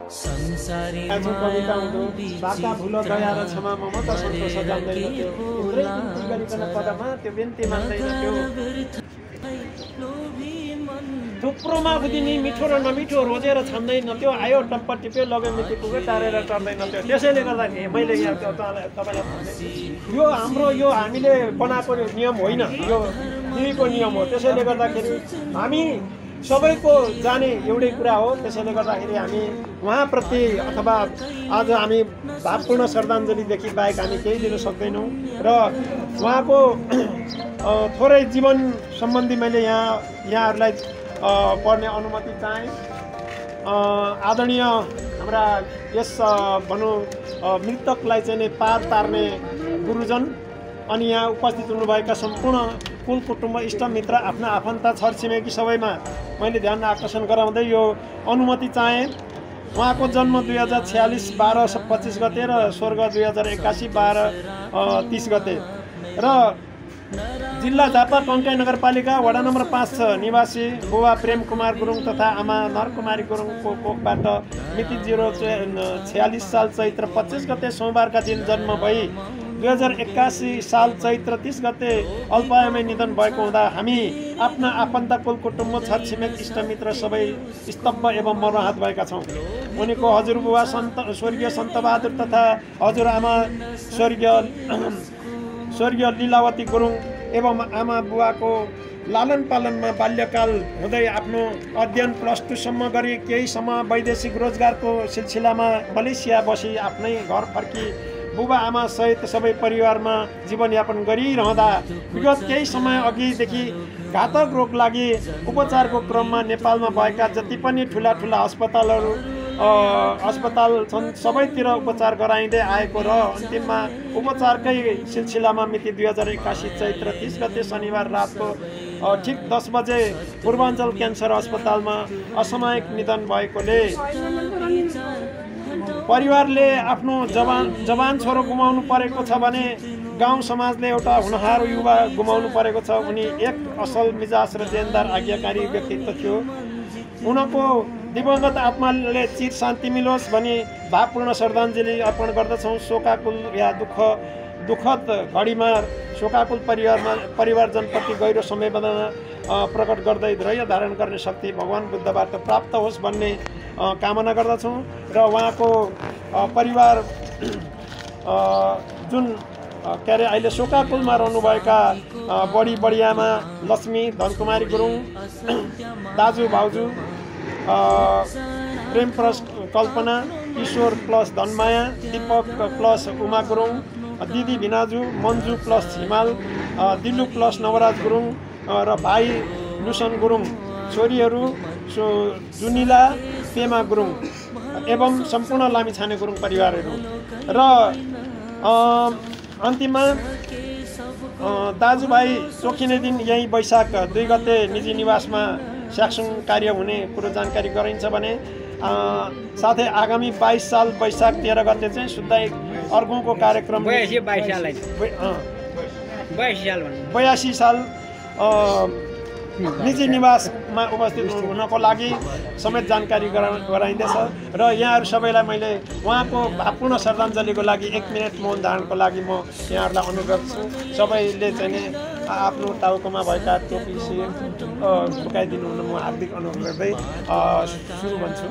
आज कविता हुँदो बाका भुल दया र क्षमा ममता सन्तोष जान्दैन त्यो इन्द्रै बिन्ती गरिकन पदमा त्यो बिन्ती मान्दैन त्यो थुप्रोमा बुझिनी मिठो र नमिठो रोजेर छान्दैन त्यो आयो टप्प टिप्यो लग्यो मिति पुग्यो टारेर टर्दैन त्यो त्यसैले गर्दा मैले यहाँ तपाईँलाई भने यो हाम्रो यो हामीले बनाएको नियम होइन यो दिदीको नियम हो त्यसैले गर्दाखेरि हामी सबैको जाने एउटै कुरा हो त्यसैले गर्दाखेरि हामी उहाँप्रति अथवा आज हामी भावपूर्ण श्रद्धाञ्जलीदेखि बाहेक हामी केही दिन सक्दैनौँ र उहाँको थोरै जीवन सम्बन्धी मैले यहाँहरूलाई पढ्ने अनुमति चाहे आदरणीय हाम्रा यस भनौँ मृतकलाई चाहिँ पार पार्ने गुरुजन अनि यहाँ उपस्थित हुनुभएका सम्पूर्ण कुल कुटुम्ब इष्टमित्र आफ्ना आफन्त छरछिमेकी सबैमा मैले ध्यान आकर्षण गराउँदै यो अनुमति चाहे उहाँको जन्म 2046 12/25 गते र स्वर्ग 2081 12/30 गते र जिल्ला झापा कङ्काई नगरपालिका वडा नम्बर 5 निवासी बुबा प्रेम कुमार गुरुङ तथा आमा नरकुमारी गुरुङको कोखबाट मिति 046 साल चैत्र 25 गते सोमबारका दिन जन्म भई 2081 साल चैत्र 30 गते अल्पायुमै निधन भएको हुँदा हामी आफ्ना आफन्त कुल कुटुम्ब छरछिमेक इष्टमित्र सबै स्तब्ध एवं मर्माहत भएका छौँ। उनीको हजुरबुबा स्वर्गीय सन्तबहादुर तथा हजुरआमा स्वर्गीय लीलावती गुरुङ एवं आमा बुवाको लालन पालनमा बाल्यकाल हुँदै आफ्नो अध्ययन +2 सम्म गरी केही समय वैदेशिक रोजगारको सिलसिलामा मलेसिया बसी आफ्नै घर फर्की बुबा आमा सहित सबै परिवारमा जीवनयापन गरिरहँदा विगत केही समय अघिदेखि घातक रोग लागि उपचारको क्रममा नेपालमा भएका जति पनि ठुला अस्पताल छन् सबैतिर उपचार गराइँदै आएको र अन्तिममा उपचारकै सिलसिलामा मिति 2081 चैत्र 30 गते शनिबार रातको ठिक 10 बजे पूर्वाञ्चल क्यान्सर अस्पतालमा असामयिक निधन भएकोले परिवारले आफ्नो जवान छोरो गुमाउनु परेको छ भने गाउँ समाजले एउटा हुनहार युवा गुमाउनु परेको छ। उनी एक असल मिजाज र देनदार आज्ञाकारी व्यक्तित्व थियो। उनको दिवंगत आत्माले चिर शान्ति मिलोस् भनी भावपूर्ण श्रद्धाञ्जली अर्पण गर्दछौँ। शोकाकुल या दुःखद घडीमा शोकाकुल परिवारजनप्रति गहिरो संवेदना प्रकट गर्दै धैर्य धारण गर्ने शक्ति भगवान बुद्धबाट प्राप्त होस् भन्ने कामना गर्दछौँ र उहाँको परिवार जुन के अरे अहिले शोकाकुलमा रहनुभएका बढियामा लक्ष्मी धनकुमारी गुरुङ, दाजु भाउजू प्रेम प्लस कल्पना, ईश्वर प्लस धनमाया, दीपक प्लस उमा गुरुङ, दिदी भिनाजु, मन्जु प्लस हिमाल, दिल्लु प्लस नवराज गुरुङ र भाइ लुसन गुरुङ, छोरीहरू जुनिला पेमा गुरुङ एवं सम्पूर्ण लामिछाने गुरुङ परिवारहरू र अन्तिममा दाजुभाइ चोखिने दिन यही वैशाख 2 गते निजी निवासमा स्याक्सुङ कार्य हुने कुरो जानकारी गराइन्छ भने साथै आगामी 22 साल वैशाख 13 गते चाहिँ शुद्ध अर्घौँको कार्यक्रम 82 साल निजी निवासमा उपस्थित हुनको लागि समेत जानकारी गराइँदैछ र यहाँहरू सबैलाई मैले उहाँको भावपूर्ण श्रद्धाञ्जलीको लागि 1 मिनट मौन धारणको लागि म यहाँहरूलाई अनुरोध गर्छु। सबैले चाहिँ आफ्नो टाउकोमा भएका टोपी झुकाइदिनु हुन म हार्दिक अनुरोध गर्दै सुरु भन्छु।